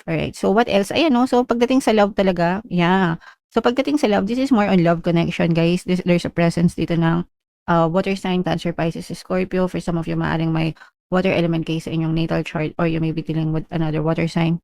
Alright, so what else? Ayan 'no, so pagdating sa love talaga, yeah. So pagdating sa love, this is more on love connection, guys. There's a presence dito ng, water sign, Cancer, Pisces, Scorpio. For some of you, maaaring may water element kayo sa inyong natal chart or you may be dealing with another water sign.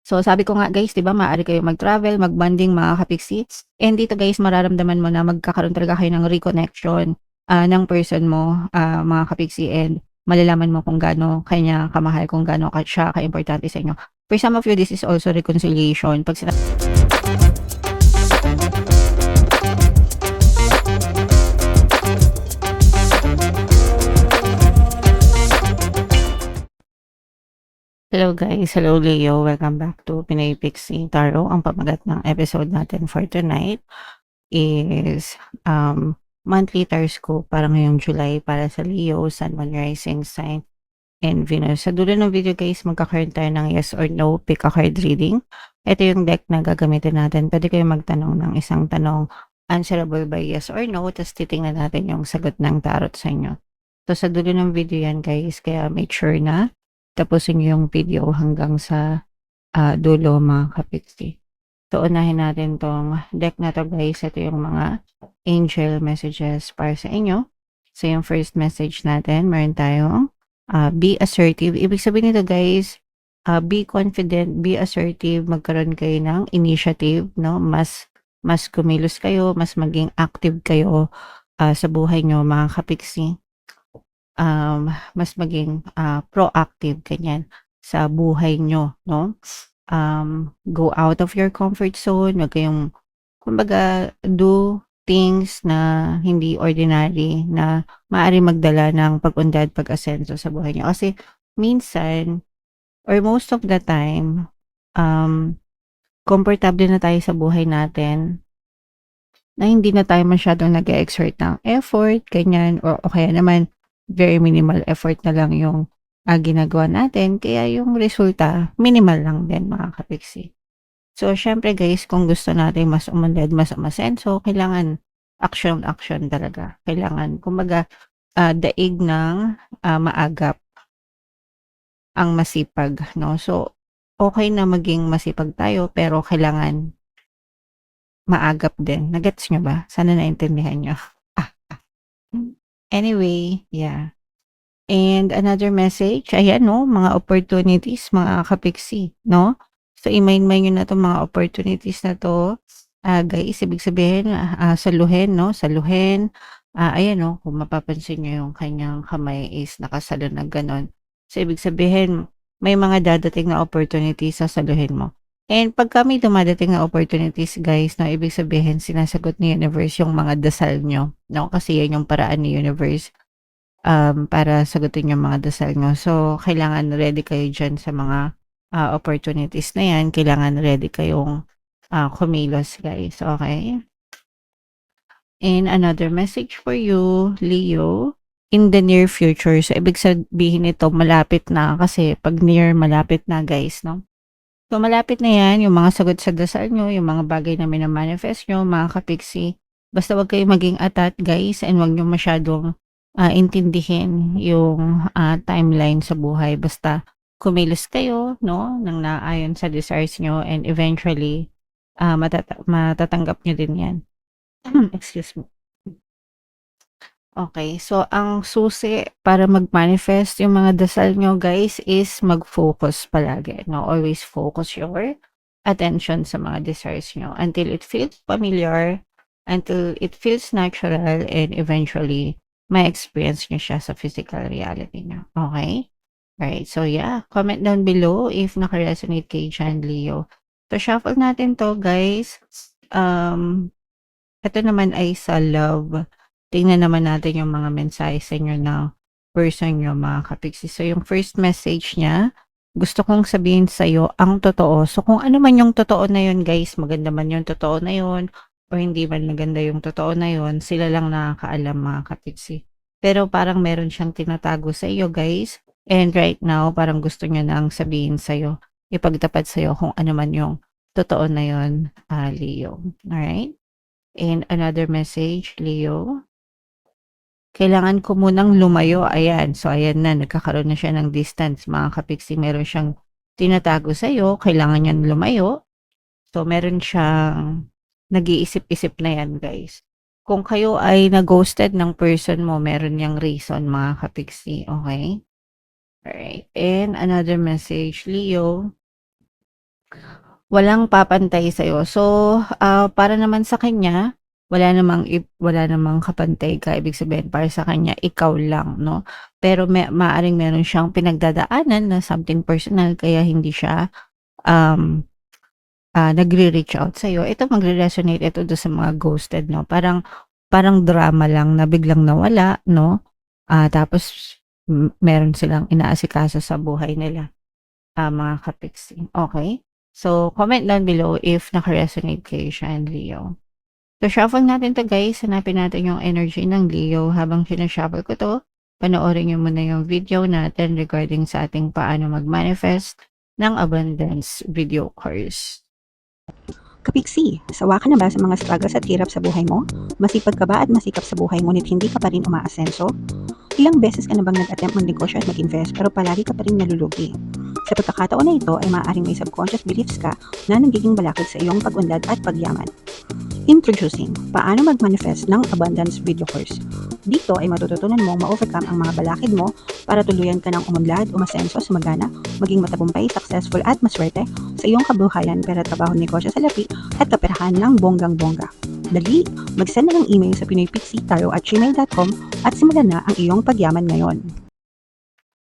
So sabi ko nga guys, 'di ba, maaari kayong mag-travel, mag-bonding mga kapiksi. And dito guys, mararamdaman mo na magkakaroon talaga kayo ng reconnection, ng person mo, mga kapiksi, and malalaman mo kung gaano kanya kamahal, kung gaano siya kaimportante sa inyo. For some of you, this is also reconciliation. Pag sina Hello guys, hello Leo, welcome back to Pinay Pixie Tarot. Ang pamagat ng episode natin for tonight is monthly horoscope para ngayong July para sa Leo, Sun, Moon, Rising Sign, and Venus. Sa dulo ng video guys, magkakaroon tayo ng yes or no pick a card reading. Ito yung deck na gagamitin natin. Pwede kayong magtanong ng isang tanong answerable by yes or no, tapos titingnan natin yung sagot ng tarot sa inyo. So sa dulo ng video yan guys, kaya make sure na tapusin niyo yung video hanggang sa dulo mga kapitsi. So unahin natin tong deck na to guys. Ito yung mga angel messages para sa inyo. So yung first message natin, meron tayong be assertive. Ibig sabihin nito guys, be confident, be assertive, magkaroon kayo ng initiative, no? Mas kumilos kayo, mas maging active kayo sa buhay nyo mga kapiksi. Mas maging proactive ganyan sa buhay nyo, no? Go out of your comfort zone, wag kayong kumbaga do things na hindi ordinary na maaari magdala ng pag-unlad, pag-asenso sa buhay nyo. Kasi minsan or most of the time, komportable na tayo sa buhay natin na hindi na tayo masyadong nag-e-exert ng effort, ganyan, o kaya naman very minimal effort na lang yung ginagawa natin. Kaya yung resulta, minimal lang din mga kapiksi. So, syempre guys, kung gusto natin mas umunlad, mas umasenso, kailangan action talaga. Kailangan, kumbaga, daig ng maagap ang masipag, no? So, okay na maging masipag tayo, pero kailangan maagap din. Nagets nyo ba? Sana naintindihan nyo. Anyway, yeah. And another message, ayan no, mga opportunities, mga kapiksi, no? So, i-mind-mind nyo na itong mga opportunities na to. Guys, ibig sabihin, saluhin, no? Saluhin. Ayan no, kung mapapansin nyo yung kanyang kamay is nakasalo na ganon. So, ibig sabihin, may mga dadating na opportunities sa saluhin mo. And pag may dumadating na opportunities, guys, no, ibig sabihin, sinasagot ni universe yung mga dasal nyo, no? Kasi yan yung paraan ni universe para sagutin yung mga dasal nyo. So, kailangan ready kayo dyan sa mga opportunities na yan. Kailangan ready kayong kumilos, guys. Okay? And another message for you, Leo, in the near future. So, ibig sabihin ito, malapit na. Kasi pag near, malapit na, guys, no? So, malapit na yan, yung mga sagot sa dasal nyo, yung mga bagay na minamanifest nyo, mga kapiksi. Basta wag kayo maging atat, guys, and wag nyo masyadong intindihin yung timeline sa buhay. Basta kumilos kayo, no, nang naayon sa desires nyo, and eventually, matatanggap nyo din yan. Excuse me. Okay, so ang susi para mag-manifest yung mga dasal nyo guys is mag-focus palagi, no? Always focus your attention sa mga desires nyo until it feels familiar, until it feels natural, and eventually, may experience nyo siya sa physical reality nyo. Okay? Right, so yeah, comment down below if naka-resonate kay John Leo. So shuffle natin to guys. Ito naman ay sa love. Tingnan naman natin yung mga mensahe sa inyo na person nyo mga kapiksi. So yung first message niya, gusto kong sabihin sa iyo ang totoo. So kung ano man yung totoo na yun guys, maganda man yung totoo na yun, o hindi man maganda yung totoo na yun, sila lang nakakaalam mga kapiksi. Pero parang meron siyang tinatago sa iyo guys. And right now, parang gusto niya nang sabihin sa iyo, ipagtapat sa iyo kung ano man yung totoo na yun, Leo. Alright? And another message, Leo. Kailangan ko munang lumayo. Ayan. So, ayan na. Nagkakaroon na siya ng distance. Mga kapiksi, meron siyang tinatago sa'yo, kailangan niyang lumayo. So, meron siyang nag-iisip-isip na yan, guys. Kung kayo ay na-ghosted ng person mo, meron yang reason, mga kapiksi, okay? Alright. And another message, Leo, walang papantay sa'yo. So, para naman sa kanya, wala namang kapantay ka. Ibig sabihin, para sa kanya, ikaw lang, no? Pero maaring meron siyang pinagdadaanan na something personal, kaya hindi siya um, nagre-reach out sa'yo. Ito magre-resonate ito doon sa mga ghosted, no? Parang drama lang na biglang nawala, no? Tapos meron silang inaasikaso sa buhay nila, mga kapiksi. Okay? So, comment down below if naka-resonate kayo siya and Leo. So, shuffle natin to, guys. Hanapin natin yung energy ng Leo. Habang sinashuffle ko to, panoorin nyo muna yung video natin regarding sa ating paano mag-manifest ng abundance video course. Kapiksi, sawa ka na ba sa mga struggles at hirap sa buhay mo? Masipag ka ba at masikap sa buhay ngunit hindi ka pa rin umaasenso? Ilang beses ka na bang nag-attempt magnegosyo at mag-invest pero palagi ka pa rin nalulugi? Sa pagkakataon na ito ay maaaring may subconscious beliefs ka na nagiging balakid sa iyong pag-unlad at pagyaman. Introducing, paano mag-manifest ng abundance video course. Dito ay matututunan mong ma-overcome ang mga balakid mo para tuluyan ka ng umunlad, umasenso, sumagana, maging matagumpay, successful at maswerte sa iyong kabuhayan, pera, trabaho, negosyo sa lapi at kaperahan ng bonggang-bongga. Dali, mag-send na ng email sa pinoypixie@gmail.com at simulan na ang iyong pagyaman ngayon.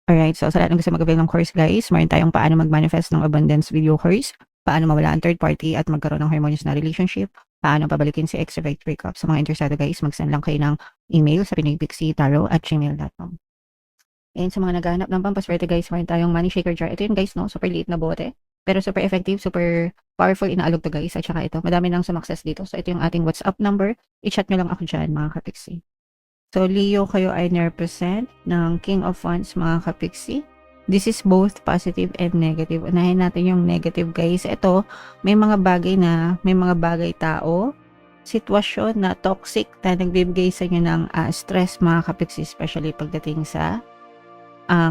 Alright, so sa lahat ng gusto mag-avail ng course, guys, meron tayong paano mag-manifest ng abundance video course, paano mawala ang third party at magkaroon ng harmonious na relationship, paano pabalikin si extrovert breakup. Sa mga interesado, guys, mag-send lang kayo ng email sa pinoypixie@gmail.com. And sa mga naghahanap ng pampaswerte, guys, meron tayong money shaker jar. Ito yun, guys, no? Super liit na bote. Pero super effective, super powerful, inaalog to, guys. At saka ito, madami nang sumakses dito. So ito yung ating WhatsApp number. I-chat nyo lang ako dyan, mga kapiksi. So, Leo, kayo ay nirepresent ng King of Wands, mga kapiksi. This is both positive and negative. Unahin natin yung negative, guys. Ito, may mga bagay tao, sitwasyon na toxic na nagbibigay sa inyo ng stress, mga kapiksi, especially pagdating sa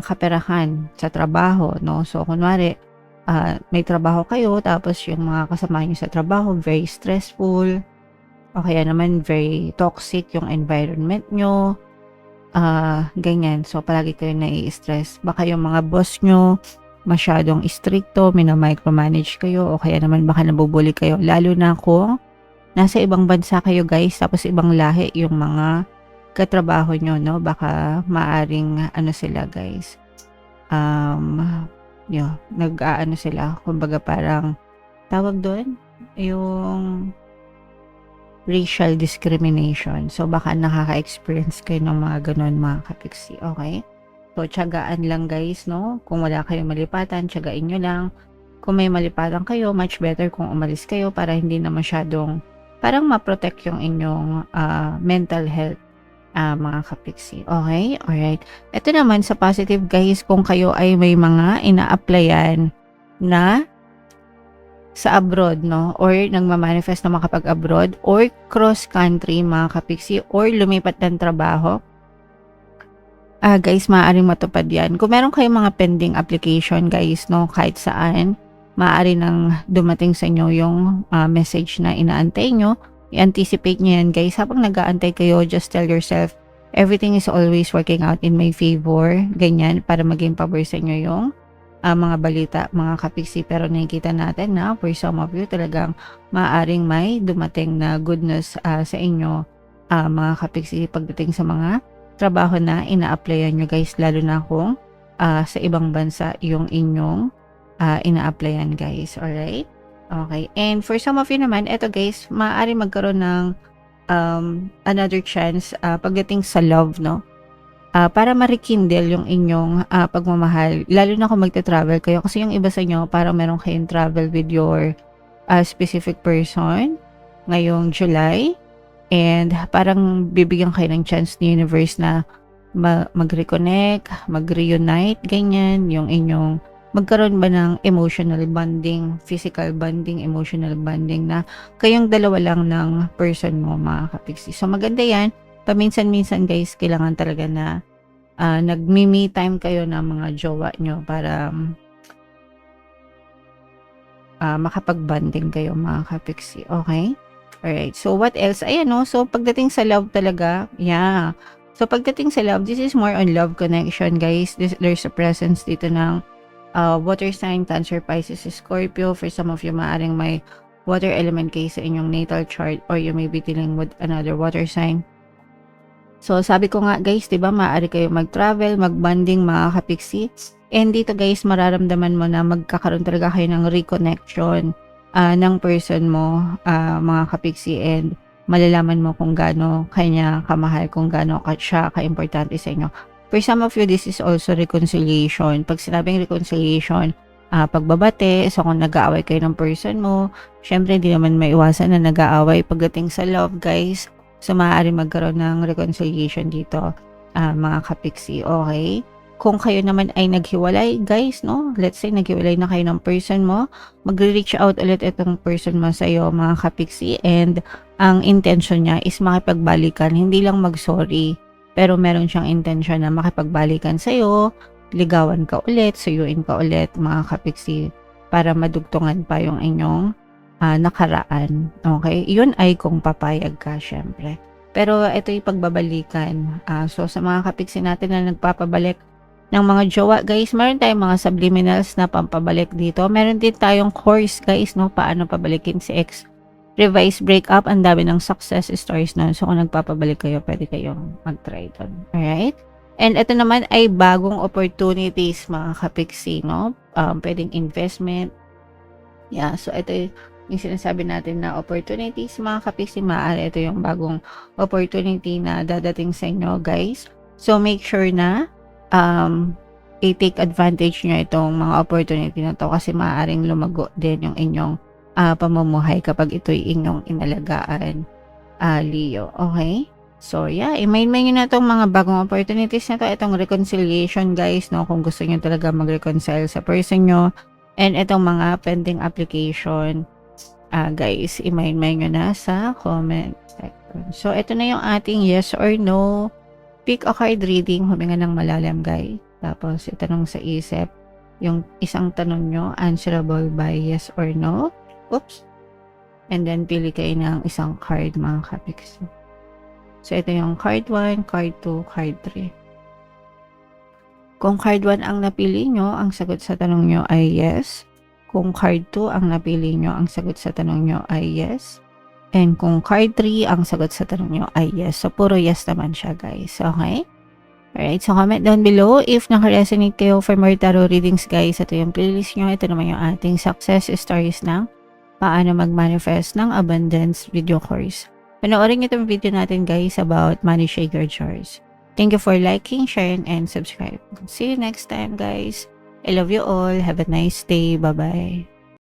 kaperahan sa trabaho, no? So, kunwari, may trabaho kayo, tapos yung mga kasama nyo sa trabaho, very stressful, o kaya naman very toxic yung environment nyo, ganyan. So, palagi kayo nai-stress. Baka yung mga boss nyo, masyadong stricto, mina-micromanage kayo, o kaya naman baka nabubuli kayo. Lalo na kung nasa ibang bansa kayo, guys, tapos ibang lahi yung mga katrabaho nyo, no? Baka maaring, sila, guys, nag-aano sila, kumbaga parang, tawag doon, yung racial discrimination. So, baka nakaka-experience kayo ng mga ganun, mga kapiksi. Okay? So, tiyagaan lang, guys, no? Kung wala kayong malipatan, tiyagain nyo lang. Kung may malipatan kayo, much better kung umalis kayo para hindi na masyadong parang ma-protect yung inyong mental health, mga kapiksi. Okay? Alright. Ito naman sa positive, guys, kung kayo ay may mga ina-applyan na sa abroad, no? Or nagmamanifest na makapag-abroad or cross-country, mga kapiksi, or lumipat ng trabaho. Guys, maaaring matupad yan. Kung meron kayong mga pending application, guys, no? Kahit saan, maaari nang dumating sa inyo yung message na inaantay nyo. I-anticipate nyo yan, guys. Habang nag-aantay kayo, just tell yourself, everything is always working out in my favor. Ganyan, para maging pabor sa inyo yung mga balita, mga kapiksi. Pero nakikita natin na for some of you talagang maaaring may dumating na good news sa inyo, mga kapiksi, pagdating sa mga trabaho na ina-applyan nyo, guys, lalo na kung sa ibang bansa yung inyong ina-applyan, guys. Alright? Okay. And for some of you naman, eto, guys, maaaring magkaroon ng another chance pagdating sa love, no? Para ma-rekindle yung inyong pagmamahal, lalo na kung magte-travel kayo. Kasi yung iba sa inyo, parang meron kayong travel with your specific person ngayong July. And parang bibigyan kayo ng chance ni universe na mag-reconnect, mag-reunite, ganyan. Yung inyong magkaroon ba ng emotional bonding, physical bonding, emotional bonding na kayong dalawa lang ng person mo, mga kapiksi. So, maganda yan. Paminsan-minsan, guys, kailangan talaga na nag-me time kayo ng mga jowa nyo para makapag-bonding kayo mga kapiksi. Okay? Alright. So, what else? Ayan, no? So, pagdating sa love talaga, yeah. So, pagdating sa love, this is more on love connection, guys. There's a presence dito ng water sign, Cancer, Pisces, Scorpio. For some of you, maaring may water element kayo sa inyong natal chart or you may be dealing with another water sign. So, sabi ko nga, guys, diba, maaari kayo mag-travel, mag-bonding, mga kapiksi. And dito, guys, mararamdaman mo na magkakaroon talaga kayo ng reconnection ng person mo, mga kapiksi, and malalaman mo kung gaano kanya kamahal, kung gaano siya ka-importante sa inyo. For some of you, this is also reconciliation. Pag sinabing reconciliation, pagbabate, so kung nag-aaway kayo ng person mo, syempre hindi naman maiwasan na nag-aaway pagdating sa love, guys. So, maaari magkaroon ng reconciliation dito, mga kapiksi, okay? Kung kayo naman ay naghiwalay, guys, no? Let's say, naghiwalay na kayo ng person mo, magre-reach out ulit itong person mo sa'yo, mga kapiksi, and ang intention niya is makipagbalikan, hindi lang mag-sorry, pero meron siyang intention na makipagbalikan sa'yo, ligawan ka ulit, suyuin ka ulit, mga kapiksi, para madugtungan pa yung inyong nakaraan. Okay? Yun ay kung papayag ka, syempre. Pero ito yung pagbabalikan. So, sa mga kapiksi natin na nagpapabalik ng mga jowa, guys, meron tayong mga subliminals na pampabalik dito. Meron din tayong course, guys, no? Paano pabalikin si ex. Revise breakup, ang dami ng success stories nun. So, kung nagpapabalik kayo, pwede kayong mag-try doon. Alright? And ito naman ay bagong opportunities, mga kapiksi, no? Pwedeng investment. Yeah, so ito yung sinasabi natin na opportunities, mga kapiksi, maaari ito yung bagong opportunity na dadating sa inyo, guys. So, make sure na i-take advantage nyo itong mga opportunity na to kasi maaaring lumago din yung inyong pamumuhay kapag ito'y inyong inalagaan, Leo. Okay? So, yeah, i-main nyo na itong mga bagong opportunities na to. Itong reconciliation, guys, no? Kung gusto nyo talaga mag-reconcile sa person nyo. And itong mga pending application, guys, i-main nyo na sa comment section. So, ito na yung ating yes or no. Pick a card reading, huminga ng malalim, guys. Tapos, itanong sa isip yung isang tanong nyo, answerable by yes or no. Oops. And then, pili kayo ng isang card, mga kapiksi. So, ito yung card 1, card 2, card 3. Kung card 1 ang napili nyo, ang sagot sa tanong nyo ay yes. Kung card 2 ang napili nyo, ang sagot sa tanong nyo ay yes. And kung card 3, ang sagot sa tanong nyo ay yes. So, puro yes naman siya, guys. Okay? Alright, so comment down below if naka-resonate kayo for more tarot readings, guys. Ito yung playlist nyo. Ito naman yung ating success stories ng paano mag-manifest ng abundance video course. Panoorin nyo itong video natin, guys, about money shaker jars. Thank you for liking, sharing, and subscribe. See you next time, guys. I love you all. Have a nice day. Bye-bye.